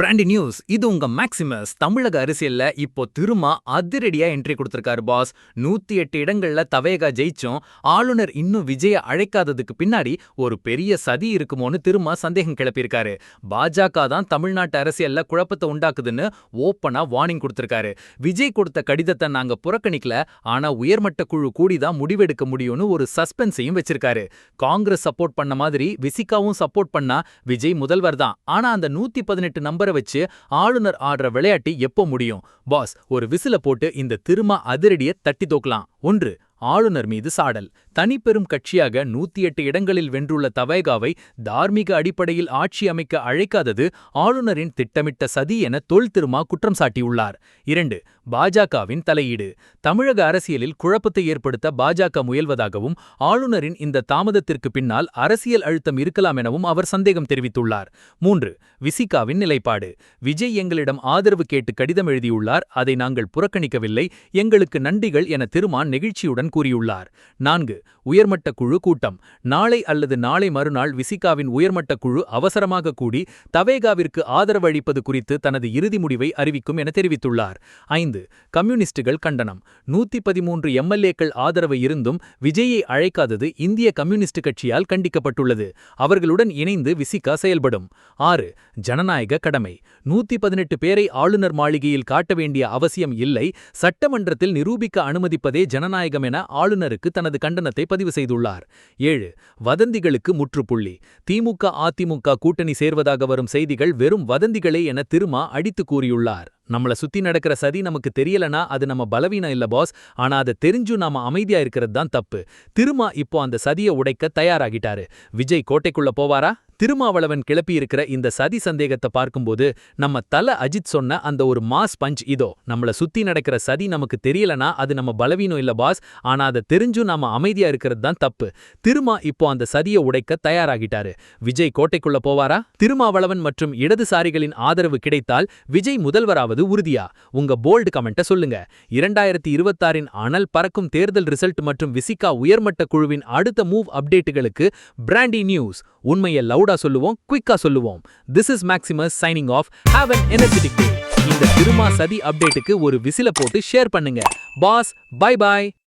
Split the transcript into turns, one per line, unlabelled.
Brandy news. இது உங்க Maximus. தமிழக அரசியல்ல இப்போ திருமா அதிரடியா என்ட்ரி கொடுத்திருக்காரு பாஸ். 108 இடங்கள்ல தவேகா ஜெயிச்சும் ஆளுநர் இன்னும் விஜய அழைக்காததுக்கு பின்னாடி ஒரு பெரிய சதி இருக்குமோன்னு திருமா சந்தேகம் கிளப்பியிருக்காரு. பாஜக தான் தமிழ்நாட்டு அரசியல்ல குழப்பத்தை உண்டாக்குதுன்னு ஓப்பனா வார்னிங் கொடுத்திருக்காரு. விஜய் கொடுத்த கடிதத்தை நாங்க புறக்கணிக்கல, ஆனா உயர்மட்ட குழு கூடிதான் முடிவெடுக்க முடியும்னு ஒரு சஸ்பென்ஸையும் வச்சிருக்காரு. காங்கிரஸ் சப்போர்ட் பண்ண மாதிரி விசிகாவும் சப்போர்ட் பண்ணா விஜய் முதல்வர் தான். ஆனா அந்த 118 நம்பரை வச்சு ஆளுநர் ஆடுற விளையாட்டு எப்போ முடியும்? பாஸ், ஒரு விசில போட்டு இந்த திருமா அதிரடியை தட்டி தோக்கலாம். 1. ஆளுநர் மீது சாடல். தனிப்பெரும் கட்சியாக 108 இடங்களில் வென்றுள்ள தவேகாவை தார்மீக அடிப்படையில் ஆட்சி அமைக்க அழைக்காதது ஆளுநரின் திட்டமிட்ட சதி என தொல் திருமா குற்றம் சாட்டியுள்ளார். 2. பாஜகவின் தலையீடு. தமிழக அரசியலில் குழப்பத்தை ஏற்படுத்த பாஜக முயல்வதாகவும் ஆளுநரின் இந்த தாமதத்திற்கு பின்னால் அரசியல் அழுத்தம் இருக்கலாம் எனவும் அவர் சந்தேகம் தெரிவித்துள்ளார். 3. விசிகாவின் நிலைப்பாடு. விஜய் எங்களிடம் ஆதரவு கேட்டு கடிதம் எழுதியுள்ளார், அதை நாங்கள் புறக்கணிக்கவில்லை, எங்களுக்கு நன்றிகள் என திருமா நெகிழ்ச்சியுடன் கூறியுள்ளார். 4. உயர்மட்ட குழு கூட்டம். நாளை அல்லது நாளை மறுநாள் விசிகாவின் உயர்மட்ட குழு அவசரமாக கூடி தவேகாவிற்கு ஆதரவு அளிப்பது குறித்து தனது இறுதி முடிவை அறிவிக்கும் என தெரிவித்துள்ளார். 5. கம்யூனிஸ்டுகள் கண்டனம். 113 எம்எல்ஏக்கள் ஆதரவு இருந்தும் விஜயை அழைக்காதது இந்திய கம்யூனிஸ்ட் கட்சியால் கண்டிக்கப்பட்டுள்ளது. அவர்களுடன் இணைந்து விசிகா செயல்படும். 6. ஜனநாயக கடமை. 118 பேரை ஆளுநர் மாளிகையில் காட்ட வேண்டிய அவசியம் இல்லை, சட்டமன்றத்தில் நிரூபிக்க அனுமதிப்பதே ஜனநாயகம் என ஆளுநருக்கு தனது கண்டனத்தை பதிவு செய்துள்ளார். 7. வதந்திகளுக்கு முற்றுப்புள்ளி. திமுக அதிமுக கூட்டணி சேர்வதாக வரும் செய்திகள் வெறும் வதந்திகளே என திருமா அடித்து கூறியுள்ளார். நம்மள சுத்தி நடக்கிற சதி நமக்கு தெரியலனா அது நம்ம பலவீனம் இல்ல பாஸ், ஆனா அதை தெரிஞ்சும் நாம அமைதியா இருக்கிறது தான் தப்பு. திருமா இப்போ அந்த சதியை உடைக்க தயாராகிட்டாரு. விஜய் கோட்டைக்குள்ள போவாரா? திருமாவளவன் கிளப்பியிருக்கிற இந்த சதி சந்தேகத்தை பார்க்கும்போது நம்ம தல அஜித் சொன்ன அந்த ஒரு மாஸ் பஞ்ச் இதோ. நம்மள சுத்தி நடக்கிற சதி நமக்கு தெரியலனா அது நம்ம பலவீனம் இல்ல பாஸ், ஆனா அதை தெரிஞ்சும் நாம அமைதியா இருக்கிறது தான் தப்பு. திருமா இப்போ அந்த சதியை உடைக்க தயாராகிட்டாரு. விஜய் கோட்டைக்குள்ள போவாரா? திருமாவளவன் மற்றும் இடதுசாரிகளின் ஆதரவு கிடைத்தால் விஜய் முதல்வராவது உறுதியா? உங்க போல்டு கமெண்ட சொல்லுங்க. 2026 அனல் பறக்கும் தேர்தல் ரிசல்ட் மற்றும் விசிகா உயர்மட்ட குழுவின் அடுத்த மூவ் அப்டேட்டுகளுக்கு பிராண்டி நியூஸ். உண்மையை லவுடா சொல்லுவோம், குயிக்கா சொல்லுவோம். This is Maximus signing off. Have an energetic day. இந்த திருமா சதி அப்டேட்டுக்கு ஒரு விசில போட்டு ஷேர் பண்ணுங்க. பாஸ், பை பாய்.